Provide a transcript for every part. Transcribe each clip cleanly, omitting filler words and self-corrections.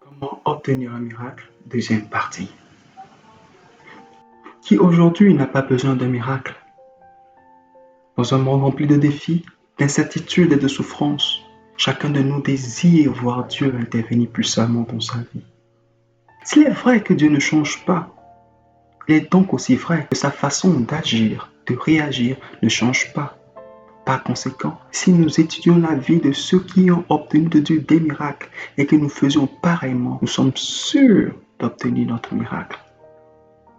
Comment obtenir un miracle? Deuxième partie. Qui aujourd'hui n'a pas besoin d'un miracle? Dans un monde rempli de défis, d'incertitudes et de souffrances, chacun de nous désire voir Dieu intervenir puissamment dans sa vie. S'il est vrai que Dieu ne change pas, il est donc aussi vrai que sa façon d'agir, de réagir ne change pas. Par conséquent, si nous étudions la vie de ceux qui ont obtenu de Dieu des miracles et que nous faisions pareillement, nous sommes sûrs d'obtenir notre miracle.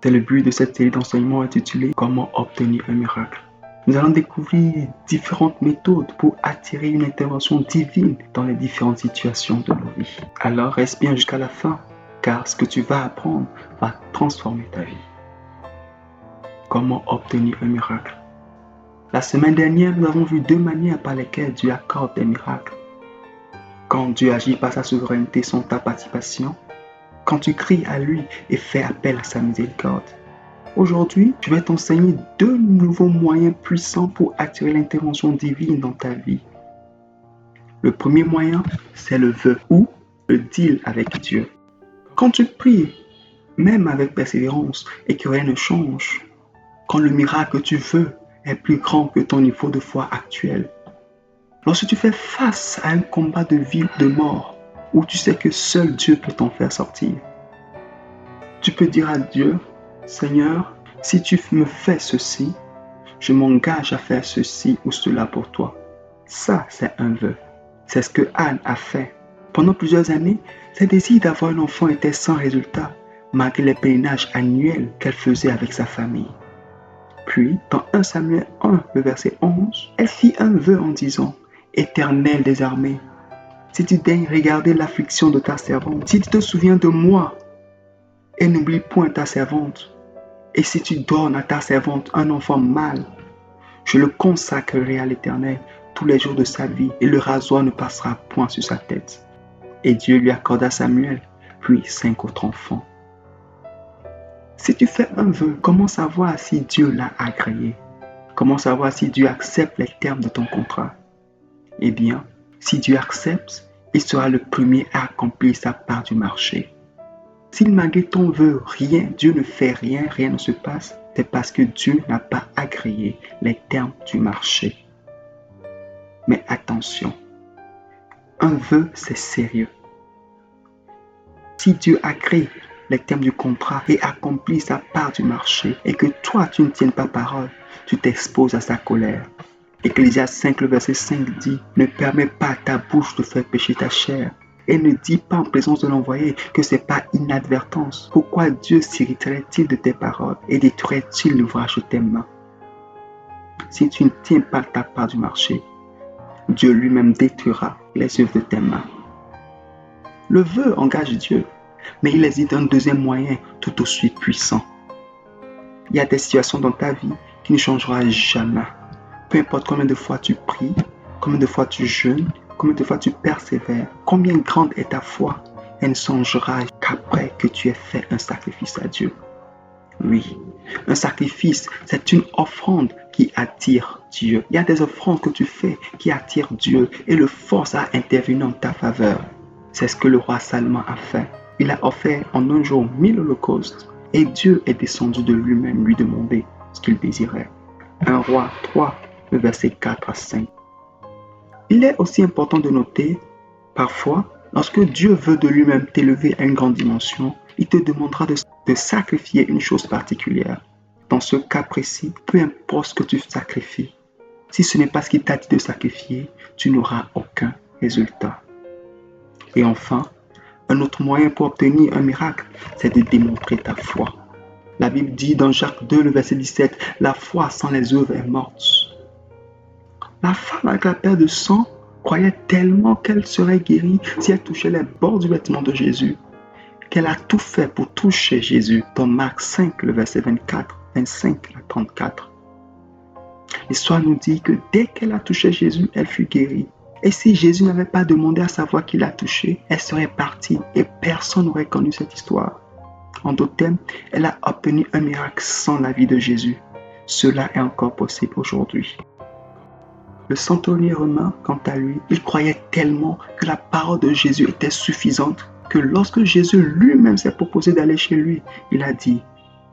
C'est le but de cette série d'enseignements intitulée « Comment obtenir un miracle ». Nous allons découvrir différentes méthodes pour attirer une intervention divine dans les différentes situations de nos vies. Alors reste bien jusqu'à la fin, car ce que tu vas apprendre va transformer ta vie. Comment obtenir un miracle? La semaine dernière, nous avons vu deux manières par lesquelles Dieu accorde des miracles. Quand Dieu agit par sa souveraineté sans ta participation, quand tu cries à lui et fais appel à sa miséricorde. Aujourd'hui, je vais t'enseigner deux nouveaux moyens puissants pour attirer l'intervention divine dans ta vie. Le premier moyen, c'est le vœu ou le deal avec Dieu. Quand tu pries, même avec persévérance et que rien ne change, quand le miracle que tu veux est plus grand que ton niveau de foi actuel, lorsque tu fais face à un combat de vie ou de mort, où tu sais que seul Dieu peut t'en faire sortir, tu peux dire à Dieu, Seigneur, si tu me fais ceci, je m'engage à faire ceci ou cela pour toi. Ça, c'est un vœu. C'est ce que Anne a fait. Pendant plusieurs années, ses désirs d'avoir un enfant étaient sans résultat, malgré les pèlerinages annuels qu'elle faisait avec sa famille. Puis, dans 1 Samuel 1, le verset 11, elle fit un vœu en disant, « Éternel des armées, si tu daignes regarder l'affliction de ta servante, si tu te souviens de moi, et n'oublie point ta servante, et si tu donnes à ta servante un enfant mâle, je le consacrerai à l'Éternel tous les jours de sa vie, et le rasoir ne passera point sur sa tête. » Et Dieu lui accorda Samuel, puis 5 autres enfants. Si tu fais un vœu, comment savoir si Dieu l'a agréé? Comment savoir si Dieu accepte les termes de ton contrat? Eh bien, si Dieu accepte, il sera le premier à accomplir sa part du marché. Si malgré ton vœu, Dieu ne fait rien, rien ne se passe, c'est parce que Dieu n'a pas agréé les termes du marché. Mais attention, un vœu, c'est sérieux. Si Dieu agrée les termes du contrat et accomplit sa part du marché et que toi, tu ne tiennes pas parole, tu t'exposes à sa colère. Ecclésiaste 5, le verset 5 dit, « Ne permets pas à ta bouche de faire pécher ta chair. Et ne dis pas en présence de l'envoyé que ce n'est pas inadvertance. Pourquoi Dieu s'irriterait-il de tes paroles et détruirait-il l'ouvrage de tes mains? » Si tu ne tiens pas ta part du marché, Dieu lui-même détruira les œuvres de tes mains. Le vœu engage Dieu, mais il existe un deuxième moyen tout aussi puissant. Il y a des situations dans ta vie qui ne changeront jamais. Peu importe combien de fois tu pries, combien de fois tu jeûnes, combien de fois tu persévères, combien grande est ta foi, elle ne changera qu'après que tu aies fait un sacrifice à Dieu. Oui, un sacrifice, c'est une offrande qui attire Dieu. Il y a des offrandes que tu fais qui attirent Dieu et le forcent à intervenir en ta faveur. C'est ce que le roi Salomon a fait. Il a offert en un jour 1000 holocaustes et Dieu est descendu de lui-même lui demander ce qu'il désirait. 1 Roi 3, le verset 4 à 5. Il est aussi important de noter, parfois, lorsque Dieu veut de lui-même t'élever à une grande dimension, il te demandera de sacrifier une chose particulière. Dans ce cas précis, peu importe ce que tu sacrifies, si ce n'est pas ce qu'il t'a dit de sacrifier, tu n'auras aucun résultat. Et enfin, un autre moyen pour obtenir un miracle, c'est de démontrer ta foi. La Bible dit dans Jacques 2, le verset 17, « La foi sans les œuvres est morte. » La femme avec la perte de sang croyait tellement qu'elle serait guérie si elle touchait les bords du vêtement de Jésus, qu'elle a tout fait pour toucher Jésus dans Marc 5, le verset 24, 25 à 34. L'histoire nous dit que dès qu'elle a touché Jésus, elle fut guérie. Et si Jésus n'avait pas demandé à savoir qui l'a touchée, elle serait partie et personne n'aurait connu cette histoire. En d'autres termes, elle a obtenu un miracle sans la vie de Jésus. Cela est encore possible aujourd'hui. Le centurion romain, quant à lui, il croyait tellement que la parole de Jésus était suffisante que que lorsque Jésus lui-même s'est proposé d'aller chez lui, il a dit,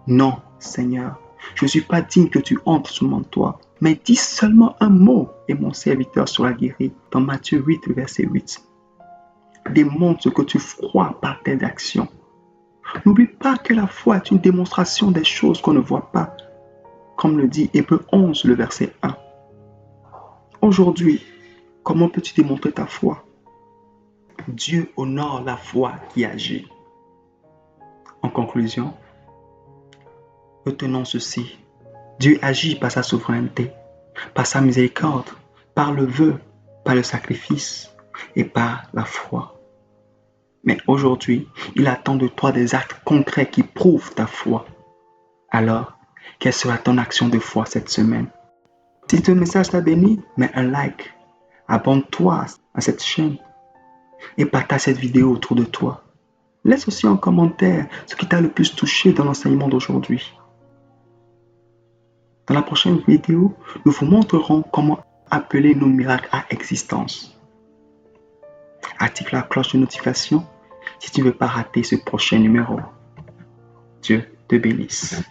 non, Seigneur, je ne suis pas digne que tu entres sous mon toit, mais dis seulement un mot et mon serviteur sera guéri. Dans Matthieu 8, verset 8. Démontre ce que tu crois par tes actions. N'oublie pas que la foi est une démonstration des choses qu'on ne voit pas, comme le dit Hébreux 11, le verset 1. Aujourd'hui, comment peux-tu démontrer ta foi? Dieu honore la foi qui agit. En conclusion, retenons ceci. Dieu agit par sa souveraineté, par sa miséricorde, par le vœu, par le sacrifice et par la foi. Mais aujourd'hui, il attend de toi des actes concrets qui prouvent ta foi. Alors, quelle sera ton action de foi cette semaine? Si ce message t'a béni, mets un like, abonne-toi à cette chaîne et partage cette vidéo autour de toi. Laisse aussi en commentaire ce qui t'a le plus touché dans l'enseignement d'aujourd'hui. Dans la prochaine vidéo, nous vous montrerons comment appeler nos miracles à existence. Active la cloche de notification si tu ne veux pas rater ce prochain numéro. Dieu te bénisse.